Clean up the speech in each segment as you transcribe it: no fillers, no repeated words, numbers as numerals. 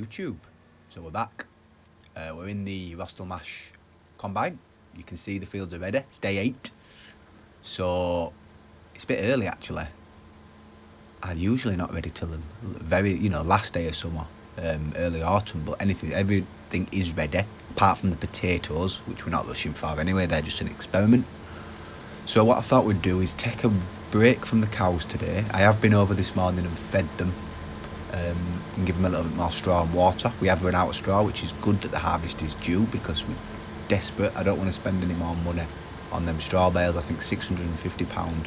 YouTube. So we're back. We're in the Rostelmash combine. You can see the fields are ready. It's day 8. So it's a bit early actually. I'm usually not ready till the very, last day of summer, early autumn, but everything is ready, apart from the potatoes, which we're not rushing for anyway, they're just an experiment. So what I thought we'd do is take a break from the cows today. I have been over this morning and fed them, and give them a little bit more straw and water. We have run out of straw, which is good that the harvest is due, because we're desperate. I don't want to spend any more money on them straw bales. I think £650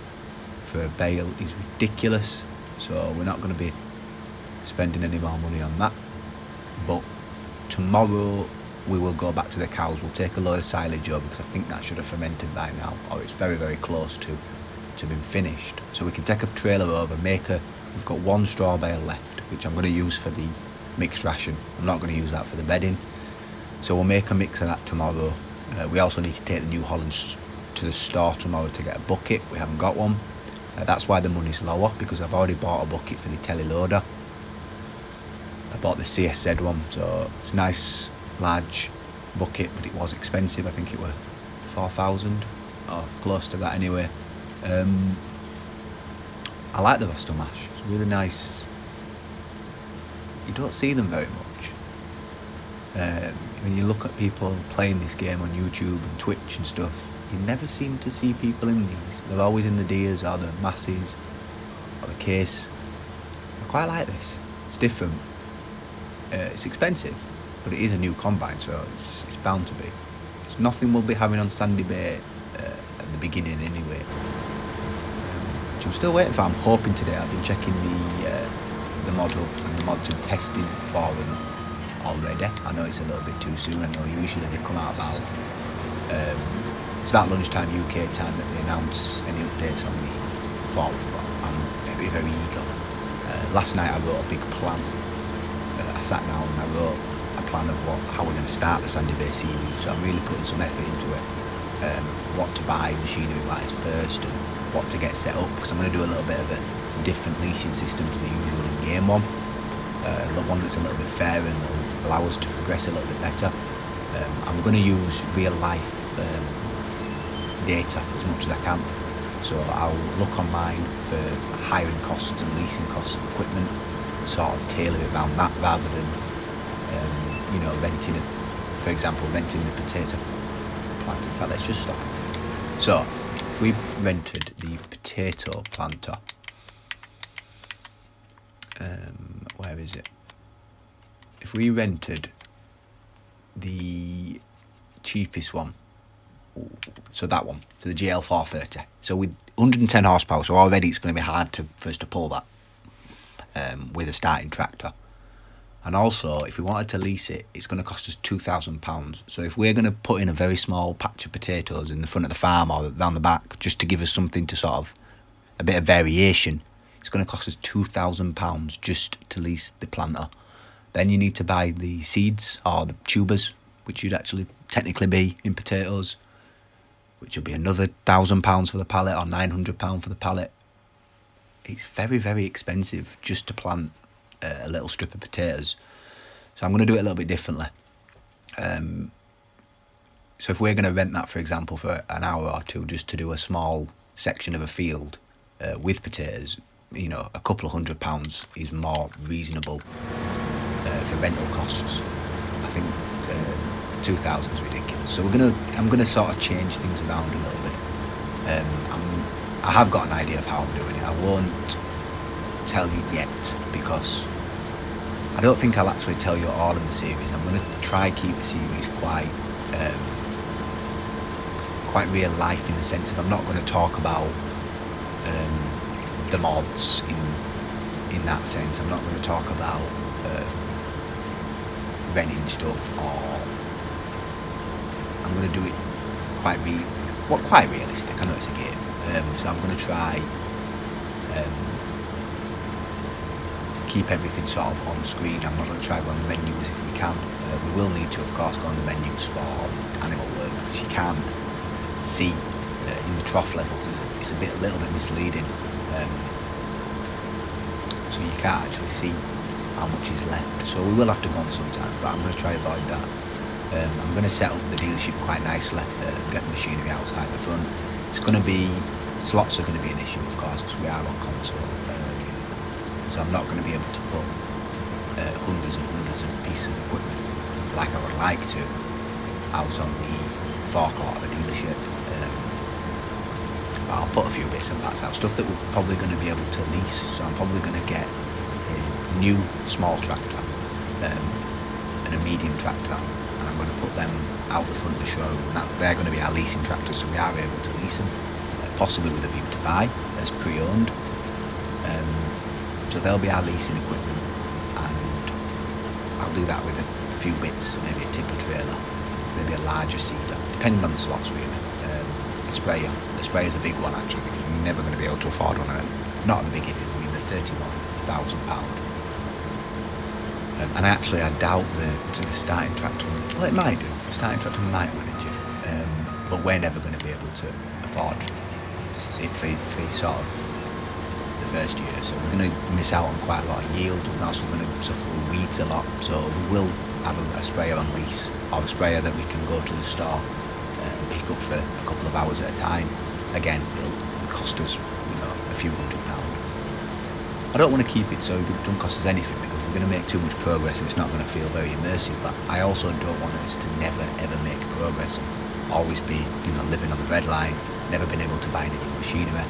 for a bale is ridiculous, so we're not going to be spending any more money on that. But tomorrow we will go back to the cows. We'll take a load of silage over, because I think that should have fermented by now, or it's very, very close to being finished. So we can take a trailer over, we've got one straw bale left, which I'm going to use for the mixed ration. I'm not going to use that for the bedding. So we'll make a mix of that tomorrow. We also need to take the New Hollands to the store tomorrow to get a bucket. We haven't got one. That's why the money's lower, because I've already bought a bucket for the teleloader. I bought the CSZ one, so it's a nice large bucket, but it was expensive. I think it was 4,000 or close to that anyway. I like the Rostelmash. It's really nice. You don't see them very much. When you look at people playing this game on YouTube and Twitch and stuff, you never seem to see people in these. They're always in the Deers or the Masses or the Case. I quite like this. It's different. It's expensive, but it is a new combine, so it's bound to be. It's nothing we'll be having on Sandy Bay at the beginning anyway. Which I'm still waiting for. I'm hoping today. I've been checking the model and the mods and testing for them already. I know it's a little bit too soon. I know usually they come out about it's about lunchtime UK time that they announce any updates on the forward, but I'm very, very eager. Last night I wrote a big plan. I sat down and I wrote a plan of how we're going to start the Sandy Bay series, so I'm really putting some effort into it. What to buy machinery wise first, and what to get set up, because I'm going to do a little bit of a different leasing system to the usual in-game one. One that's a little bit fairer and will allow us to progress a little bit better. I'm going to use real life data as much as I can, so I'll look online for hiring costs and leasing costs of equipment, sort of tailor it around that, rather than renting it. For example, renting the potato plant. In fact, let's just stop. So if we rented the potato planter, where is it? If we rented the cheapest one, so that one, so the GL430, so with 110 horsepower, so already it's going to be hard for us to pull that with a starting tractor. And also, if we wanted to lease it, it's going to cost us £2,000. So if we're going to put in a very small patch of potatoes in the front of the farm or down the back, just to give us something to sort of a bit of variation, it's going to cost us £2,000 just to lease the planter. Then you need to buy the seeds or the tubers, which you'd actually technically be in potatoes, which will be another £1,000 for the pallet or £900 for the pallet. It's very, very expensive just to plant a little strip of potatoes. So I'm going to do it a little bit differently. So if we're going to rent that, for example, for an hour or two, just to do a small section of a field with potatoes, a couple of £100 is more reasonable for rental costs. I think 2,000 is ridiculous. So I'm gonna sort of change things around a little bit. I have got an idea of how I'm doing it. I won't tell you yet, because I don't think I'll actually tell you all in the series. I'm going to try keep the series quite real life, in the sense of I'm not going to talk about the mods in that sense. I'm not going to talk about renting stuff, or I'm going to do it quite realistic. I know it's a game, so I'm going to try keep everything sort of on screen. I'm not going to try to run the menus if we can. We will need to, of course, go on the menus for animal work, because you can see in the trough levels it's a little bit misleading. So you can't actually see how much is left. So we will have to go on sometime, but I'm going to try avoid that. I'm going to set up the dealership quite nicely, get the machinery outside the front. It's going to be, slots are going to be an issue, of course, because we are on console. So I'm not going to be able to put hundreds and hundreds of pieces of equipment like I would like to out on the forecourt of the dealership. But I'll put a few bits and bats out, stuff that we're probably going to be able to lease. So I'm probably going to get a new small tractor and a medium tractor, and I'm going to put them out the front of the showroom, and they're going to be our leasing tractors, so we are able to lease them, possibly with a view to buy as pre-owned. So they'll be our leasing equipment, and I'll do that with a few bits, maybe a tipper trailer, maybe a larger seeder, depending on the slots really. The sprayer is a big one actually, because you're never going to be able to afford one of them, not at the beginning. I mean, they're £31,000. And actually I doubt the starting tractor, well it might do, the starting tractor might manage it, but we're never going to be able to afford it for sort of the first year, so we're going to miss out on quite a lot of yield. We're also going to suffer with weeds a lot, so we will have a sprayer on lease, or a sprayer that we can go to the store and pick up for a couple of hours at a time. Again, it'll cost us, a few £100. I don't want to keep it so it don't cost us anything, because we're going to make too much progress and it's not going to feel very immersive. But I also don't want us to never ever make progress and always be living on the red line, never been able to buy any machinery.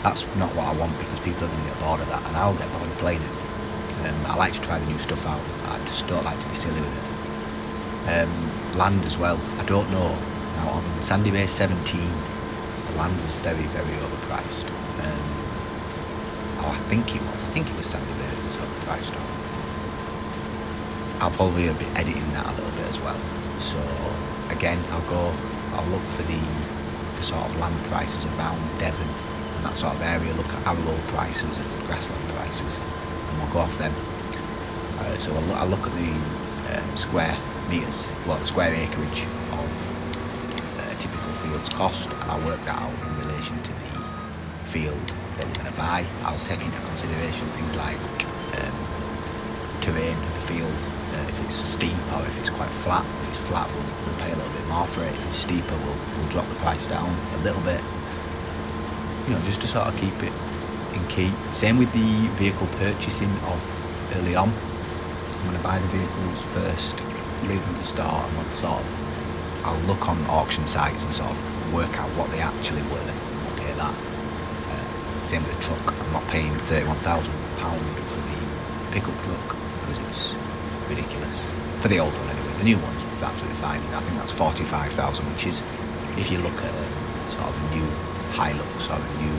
That's not what I want, because people are going to get bored of that, and I'll get bored of playing it. I like to try the new stuff out. I just don't like to be silly with it. Land as well, I don't know. Now on Sandy Bay 17, the land was very, very overpriced. I think it was Sandy Bay that was overpriced. I'll probably be editing that a little bit as well. So again, I'll look for the sort of land prices around Devon and that sort of area, look at arable prices and grassland prices, and we'll go off them. So I'll look at the square meters, the square acreage of a typical field's cost, and I'll work that out in relation to the field that we're going to buy. I'll take into consideration things like terrain of the field, if it's steep or if it's quite flat. If it's flat, we'll pay a little bit more for it. If it's steeper, we'll drop the price down a little bit, just to sort of keep it in key. Same with the vehicle purchasing of early on. I'm going to buy the vehicles first, leave them at the start, and I'll look on auction sites and sort of work out what they actually worth, and we'll pay that. Same with the truck. I'm not paying £31,000 for the pickup truck, because it's ridiculous. For the old one anyway. The new one's absolutely fine. I think that's £45,000, which is, if you look at sort of a new Hilux or a new,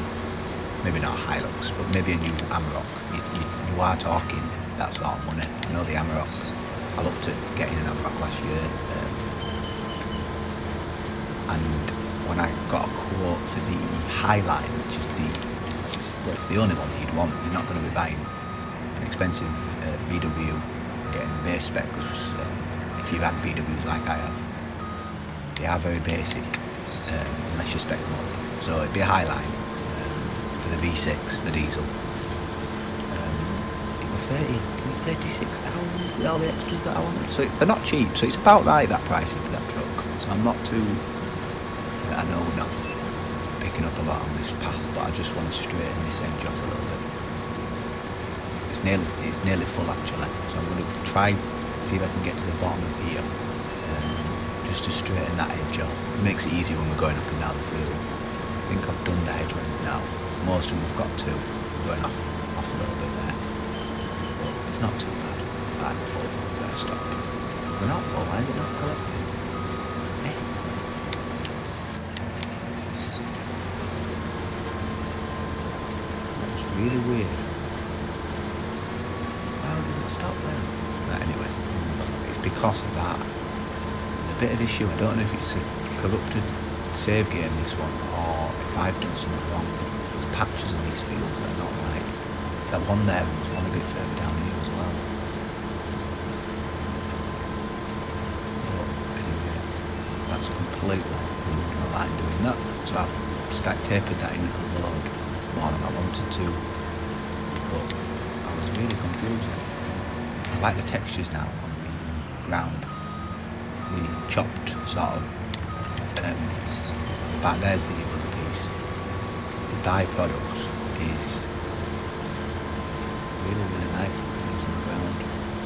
maybe not a Hilux, but maybe a new Amarok, you are talking that sort of money. I know the Amarok, I looked at getting an Amarok last year, and when I got a quote for the Highline, which is it's the only one that you'd want. You're not going to be buying an expensive VW, getting base spec, because if you've had VWs like I have, they are very basic, unless you spec them up. So it'd be a Highline for the V6, the diesel. It was 36,000 with all the extras that I wanted. So they're not cheap. So it's about right, that pricing for that truck. So I'm not too. I know we're not picking up a lot on this path, but I just want to straighten this edge off a little bit. It's nearly full actually. So I'm going to try see if I can get to the bottom of here, just to straighten that edge off. It makes it easier when we're going up and down the field. I think I've done the headwinds now. Most of them have got to. We're going off a little bit there. But it's not too bad. I'm full. Better stop. We're not full, why is it not collecting? That's really weird. Why did it stop then? But anyway, it's because of that. There's a bit of issue. I don't know if it's a corrupted save game, this one, or if I've done something wrong. There's patches on these fields that are not right. That one there, and there's one a bit further down here as well. But anyway, that's completely the line doing that. So I've tapered that in a couple of load more than I wanted to. But I was really confused. like the textures now on the ground. The chopped sort of, back there's the other piece. The byproducts is really nice things on the ground.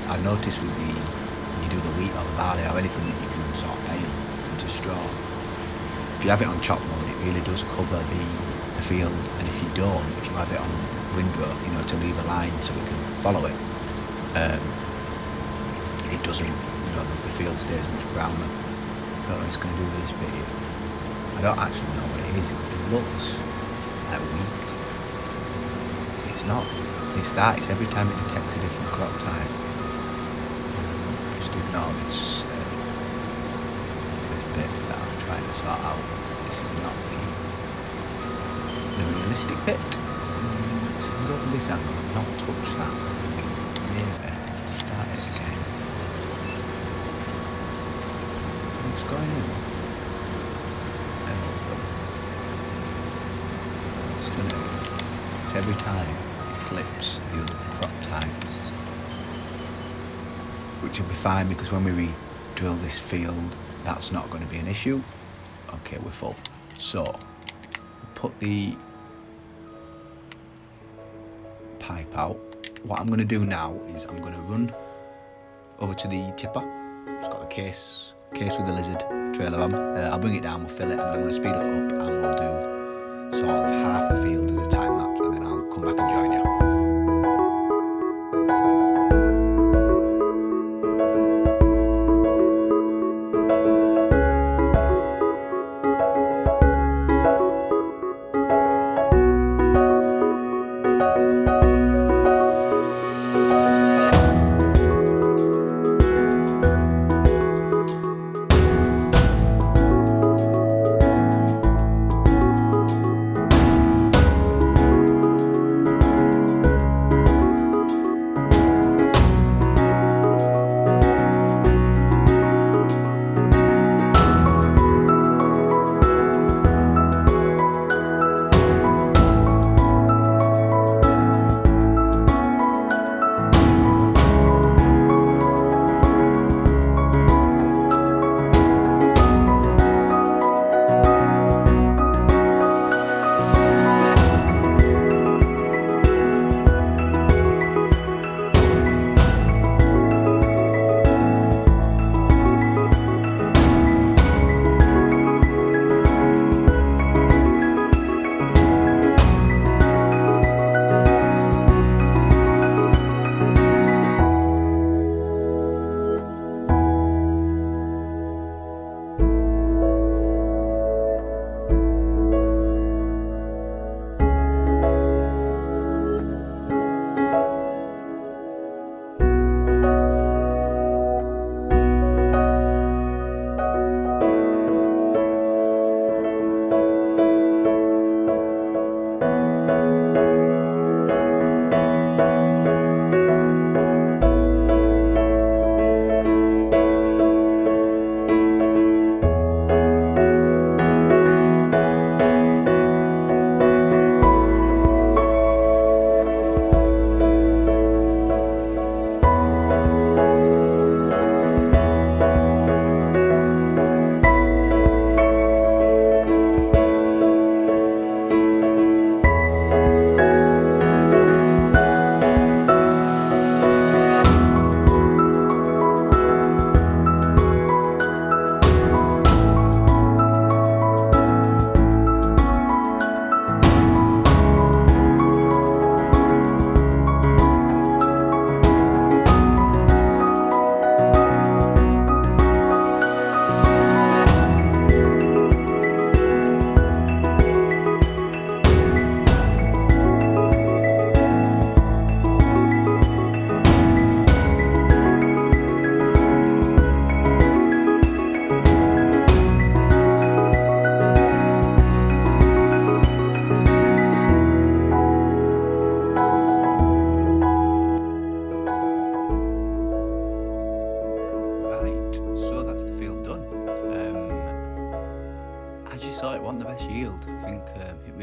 I've noticed with when you do the wheat or the barley or anything that you can sort of pale into straw, if you have it on chop mode, it really does cover the field, and if you don't, if you have it on windrow, to leave a line so we can follow it, it doesn't, the field stays much browner. I don't know what it's going to do with this bit here. I don't actually know what it is. It looks like wheat. It's not. It's that. It's every time it detects a different crop type. Just ignore this bit that I'm trying to sort out. This is not the realistic bit. So we can go from this angle and not touch that. Start it again. What's going on? It's every time it flips the other crop type, which will be fine because when we re-drill this field, that's not going to be an issue. Okay, we're full. So put the pipe out. What I'm going to do now is I'm going to run over to the tipper. It's got the case with the lizard trailer on. I'll bring it down, we'll fill it, and then I'm going to speed it up, and we'll do sort of half the field as a time lapse, and then I'll come back and join you.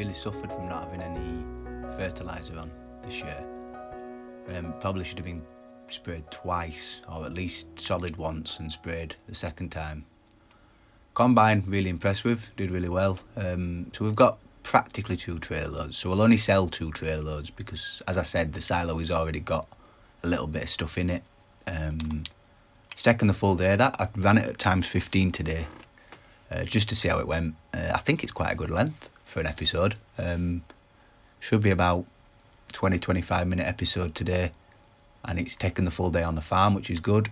really suffered from not having any fertiliser on this year. Probably should have been sprayed twice, or at least solid once, and sprayed the second time. Combine, really impressed with, did really well. So we've got practically 2 tray loads, so we'll only sell 2 tray loads because, as I said, the silo has already got a little bit of stuff in it. It's taken the full day. That I ran it at times 15 today, just to see how it went. I think it's quite a good length for an episode. Should be about 20-25 minute episode today, and it's taken the full day on the farm, which is good.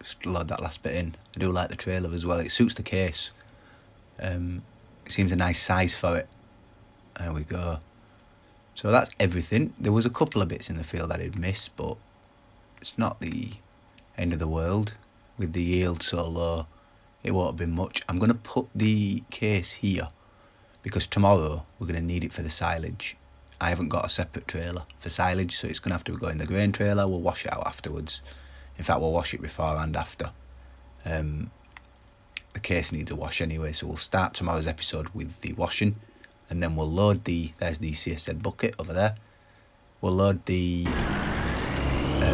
Just load that last bit in. I do like the trailer as well. It suits the case. It seems a nice size for it. There we go. So that's everything. There was a couple of bits in the field I did miss, but it's not the end of the world. With the yield so low, it won't have been much. I'm going to put the case here because tomorrow we're going to need it for the silage. I haven't got a separate trailer for silage, so it's going to have to go in the grain trailer. We'll wash it out afterwards. In fact, we'll wash it before and after. The case needs a wash anyway, so we'll start tomorrow's episode with the washing, and then we'll load there's the CSZ bucket over there. We'll load the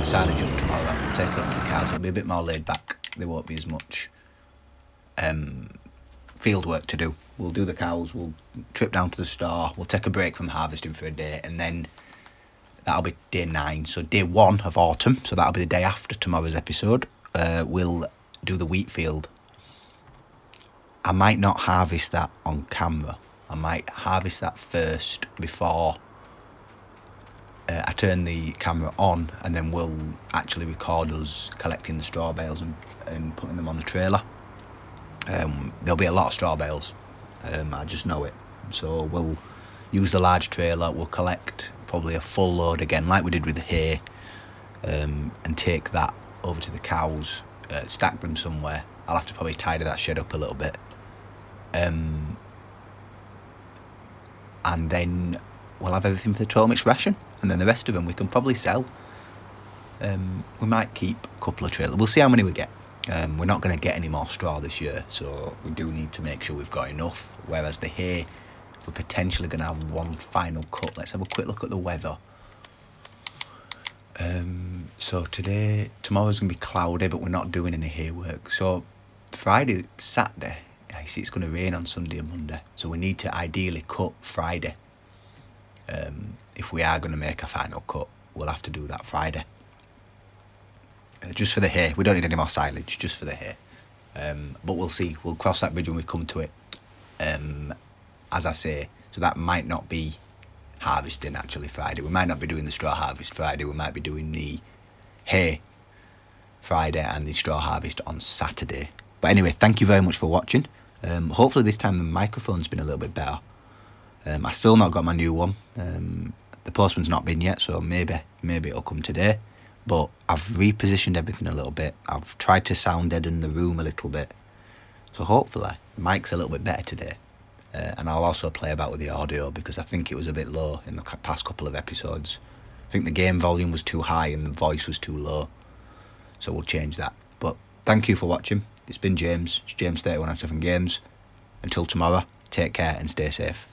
silage up tomorrow. We'll take it up to the cows. It'll be a bit more laid back. There won't be as much field work to do. We'll do the cows, we'll trip down to the store, we'll take a break from harvesting for a day, and then that'll be day 9. So day 1 of autumn, so that'll be the day after tomorrow's episode. We'll do the wheat field. I might not harvest that on camera. I might harvest that first before I turn the camera on, and then we'll actually record us collecting the straw bales and putting them on the trailer. There'll be a lot of straw bales. I just know it. So we'll use the large trailer. We'll collect probably a full load again, like we did with the hay, and take that over to the cows, stack them somewhere. I'll have to probably tidy that shed up a little bit. And then we'll have everything for the 12 mix ration, and then the rest of them we can probably sell. We might keep a couple of trailers. We'll see how many we get. We're not going to get any more straw this year, so we do need to make sure we've got enough. Whereas the hay, we're potentially going to have one final cut. Let's have a quick look at the weather. So tomorrow's going to be cloudy, but we're not doing any hay work. So Friday, Saturday, I see it's going to rain on Sunday and Monday. So we need to ideally cut Friday. If we are going to make a final cut, we'll have to do that Friday. Just for the hay. We don't need any more silage, just for the hay. But we'll see. We'll cross that bridge when we come to it. As I say, so that might not be harvesting actually Friday. We might not be doing the straw harvest Friday. We might be doing the hay Friday and the straw harvest on Saturday. But anyway, thank you very much for watching. Hopefully this time the microphone's been a little bit better. I still not got my new one. The postman's not been yet, so maybe it'll come today. But I've repositioned everything a little bit. I've tried to sound deaden the room a little bit. So hopefully the mic's a little bit better today. And I'll also play about with the audio because I think it was a bit low in the past couple of episodes. I think the game volume was too high and the voice was too low. So we'll change that. But thank you for watching. It's been James. It's James 3197 Games. Until tomorrow, take care and stay safe.